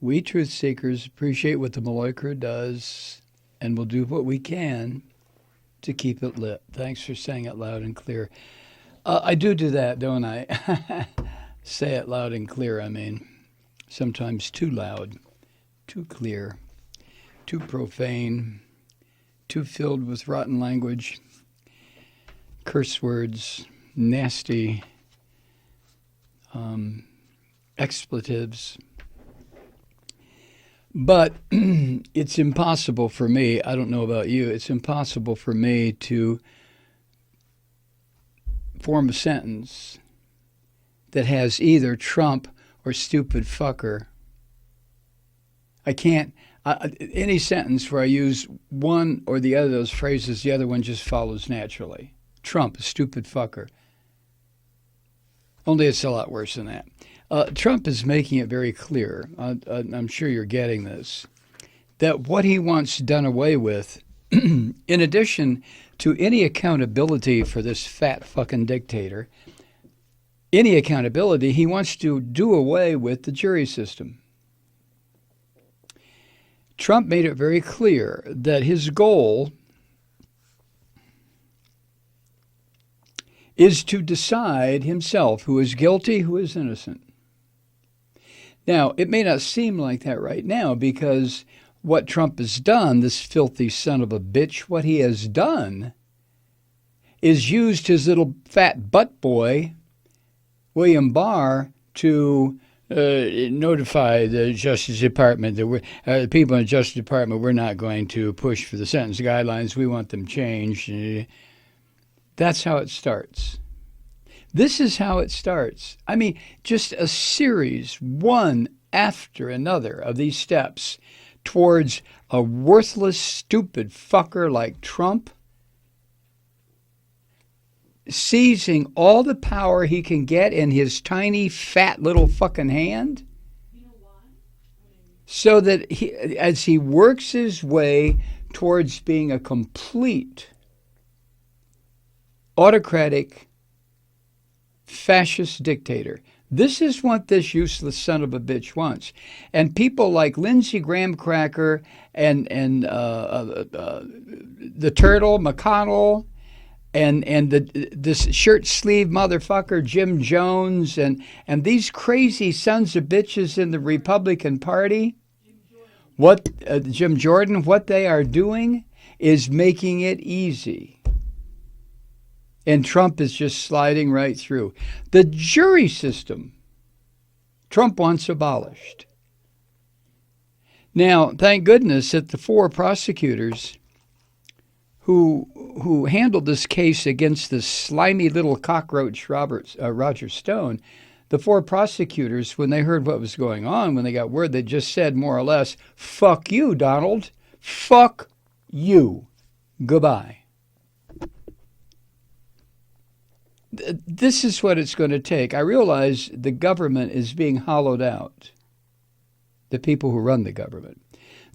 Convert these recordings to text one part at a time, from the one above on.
We truth seekers appreciate what the Malloy crew does and will do what we can to keep it lit. Thanks for saying it loud and clear. I do that, don't I? Say it loud and clear, I mean. Sometimes too loud, too clear, too profane, too filled with rotten language, curse words, nasty expletives. But it's impossible for me, I don't know about you, it's impossible for me to form a sentence that has either Trump or stupid fucker. I can't, any sentence where I use one or the other of those phrases, the other one just follows naturally. Trump, a stupid fucker. Only it's a lot worse than that. Trump is making it very clear, I'm sure you're getting this, that what he wants done away with, in addition to any accountability for this fat fucking dictator, any accountability, he wants to do away with the jury system. Trump made it very clear that his goal is to decide himself who is guilty, who is innocent. Now, it may not seem like that right now because what Trump has done, this filthy son of a bitch, what he has done is used his little fat butt boy, William Barr, to notify the Justice Department that the people in the Justice Department, we're not going to push for the sentence guidelines. We want them changed. That's how it starts. This is how it starts. I mean, just a series, one after another, of these steps towards a worthless, stupid fucker like Trump seizing all the power he can get in his tiny, fat little fucking hand. So that as he works his way towards being a complete autocratic fascist dictator. This is what this useless son of a bitch wants. And people like Lindsey Graham Cracker and the turtle, McConnell, and this shirt sleeve motherfucker, Jim Jones, and these crazy sons of bitches in the Republican Party, Jim Jordan, what they are doing is making it easy. And Trump is just sliding right through. The jury system, Trump wants abolished. Now, thank goodness that the four prosecutors who handled this case against this slimy little cockroach Roger Stone, the four prosecutors, when they heard what was going on, when they got word, they just said more or less, fuck you, Donald. Fuck you. Goodbye. This is what it's going to take. I realize the government is being hollowed out. The people who run the government.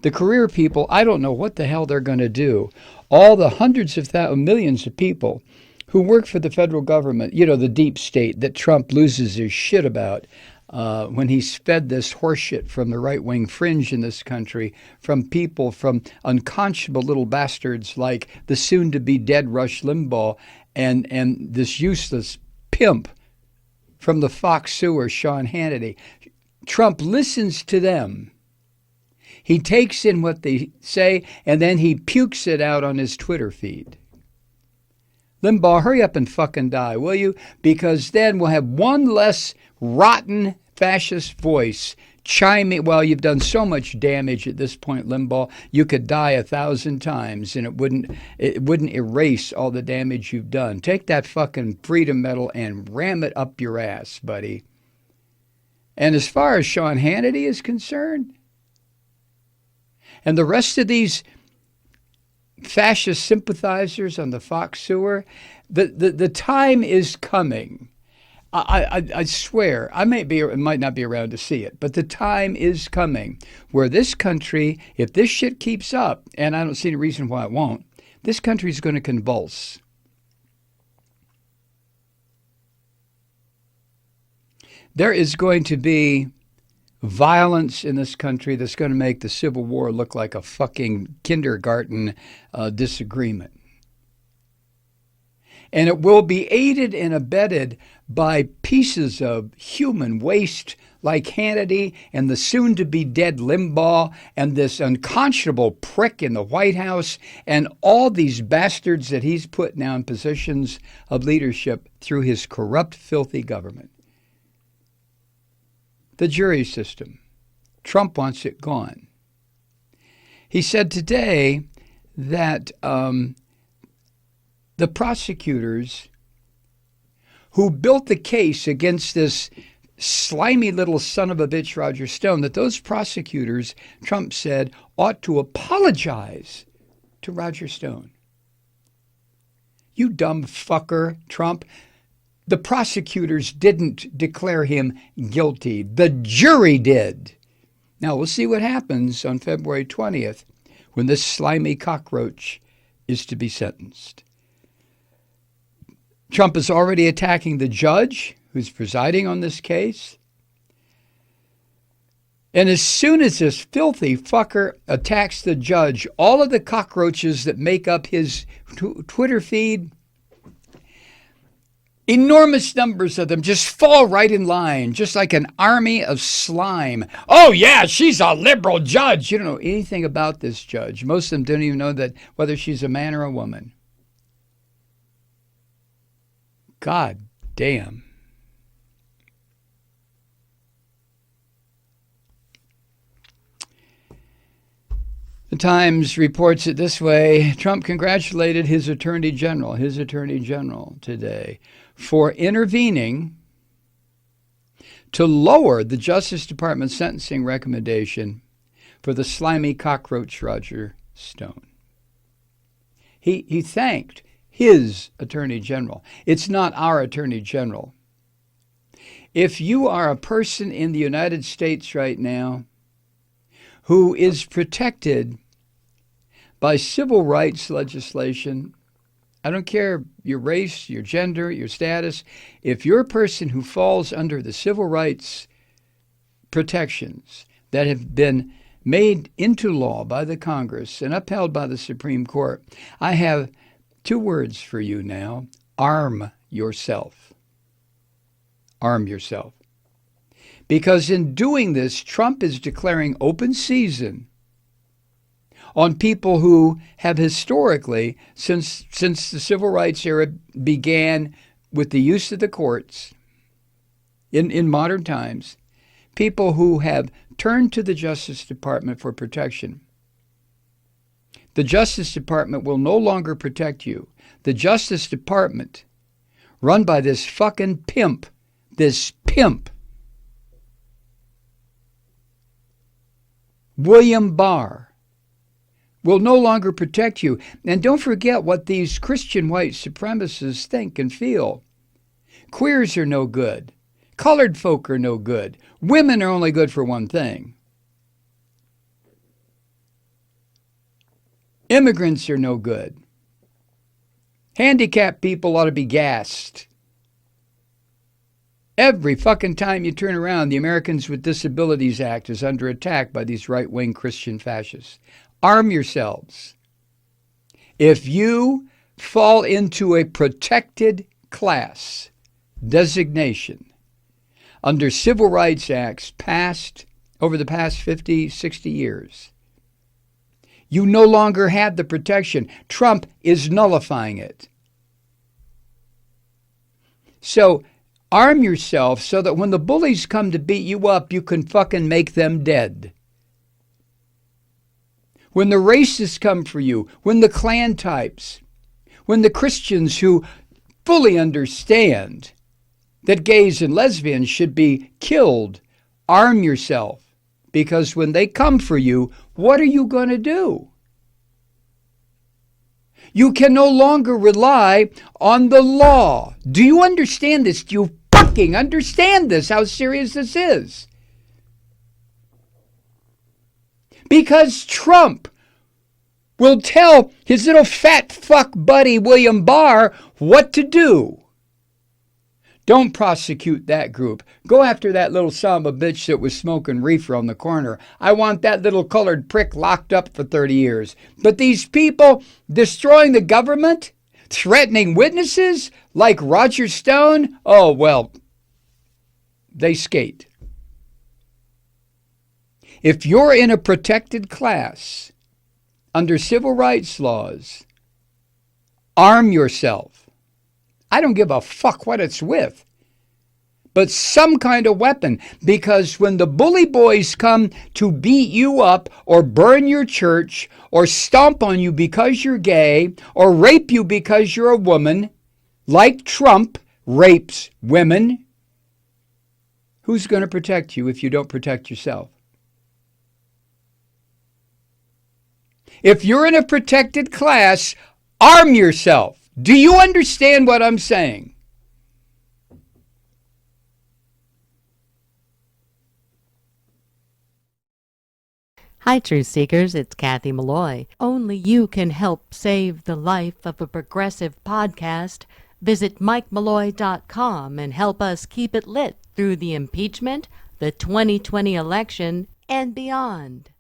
The career people, I don't know what the hell they're going to do. All the hundreds of millions of people who work for the federal government, you know, the deep state that Trump loses his shit about when he's fed this horseshit from the right-wing fringe in this country, from people, from unconscionable little bastards like the soon-to-be dead Rush Limbaugh and this useless pimp from the Fox sewer, Sean Hannity. Trump listens to them. He takes in what they say, and then he pukes it out on his Twitter feed. Limbaugh, hurry up and fucking die, will you? Because then we'll have one less rotten fascist voice chiming. Well, you've done so much damage at this point, Limbaugh. You could die 1,000 times, and it wouldn't erase all the damage you've done. Take that fucking freedom medal and ram it up your ass, buddy. And as far as Sean Hannity is concerned, and the rest of these fascist sympathizers on the Fox sewer, the time is coming. I swear, I might not be around to see it, but the time is coming where this country, if this shit keeps up, and I don't see any reason why it won't, this country is going to convulse. There is going to be violence in this country that's going to make the Civil War look like a fucking kindergarten disagreement. And it will be aided and abetted by pieces of human waste like Hannity and the soon-to-be dead Limbaugh and this unconscionable prick in the White House and all these bastards that he's put now in positions of leadership through his corrupt, filthy government. The jury system. Trump wants it gone. He said today that the prosecutors who built the case against this slimy little son of a bitch, Roger Stone, that those prosecutors, Trump said, ought to apologize to Roger Stone. You dumb fucker, Trump. The prosecutors didn't declare him guilty. The jury did. Now, we'll see what happens on February 20th when this slimy cockroach is to be sentenced. Trump is already attacking the judge who's presiding on this case. And as soon as this filthy fucker attacks the judge, all of the cockroaches that make up his Twitter feed, enormous numbers of them just fall right in line, just like an army of slime. Oh, yeah, she's a liberal judge. You don't know anything about this judge. Most of them don't even know that whether she's a man or a woman. God damn. The Times reports it this way. Trump congratulated his attorney general today for intervening to lower the Justice Department sentencing recommendation for the slimy cockroach Roger Stone. He thanked his attorney general. It's not our attorney general. If you are a person in the United States right now who is protected by civil rights legislation, I don't care your race, your gender, your status, if you're a person who falls under the civil rights protections that have been made into law by the Congress and upheld by the Supreme Court, I have two words for you now. Arm yourself. Arm yourself. Because in doing this, Trump is declaring open season on people who have historically, since the civil rights era began with the use of the courts in modern times, people who have turned to the Justice Department for protection. The Justice Department will no longer protect you. The Justice Department, run by this fucking pimp, William Barr, will no longer protect you. And don't forget what these Christian white supremacists think and feel. Queers are no good. Colored folk are no good. Women are only good for one thing. Immigrants are no good. Handicapped people ought to be gassed. Every fucking time you turn around, the Americans with Disabilities Act is under attack by these right-wing Christian fascists. Arm yourselves. If you fall into a protected class designation under civil rights acts passed over the past 50, 60 years, you no longer have the protection. Trump is nullifying it. So arm yourself so that when the bullies come to beat you up, you can fucking make them dead. When the racists come for you, when the Klan types, when the Christians who fully understand that gays and lesbians should be killed, arm yourself. Because when they come for you, what are you going to do? You can no longer rely on the law. Do you understand this? Do you fucking understand this, how serious this is? Because Trump will tell his little fat fuck buddy William Barr what to do. Don't prosecute that group. Go after that little son of a bitch that was smoking reefer on the corner. I want that little colored prick locked up for 30 years. But these people destroying the government, threatening witnesses like Roger Stone, oh, well, they skate. If you're in a protected class under civil rights laws, arm yourself. I don't give a fuck what it's with, but some kind of weapon, because when the bully boys come to beat you up or burn your church or stomp on you because you're gay or rape you because you're a woman, like Trump rapes women, who's going to protect you if you don't protect yourself? If you're in a protected class, arm yourself. Do you understand what I'm saying? Hi, Truth Seekers. It's Kathy Malloy. Only you can help save the life of a progressive podcast. Visit MikeMalloy.com and help us keep it lit through the impeachment, the 2020 election, and beyond.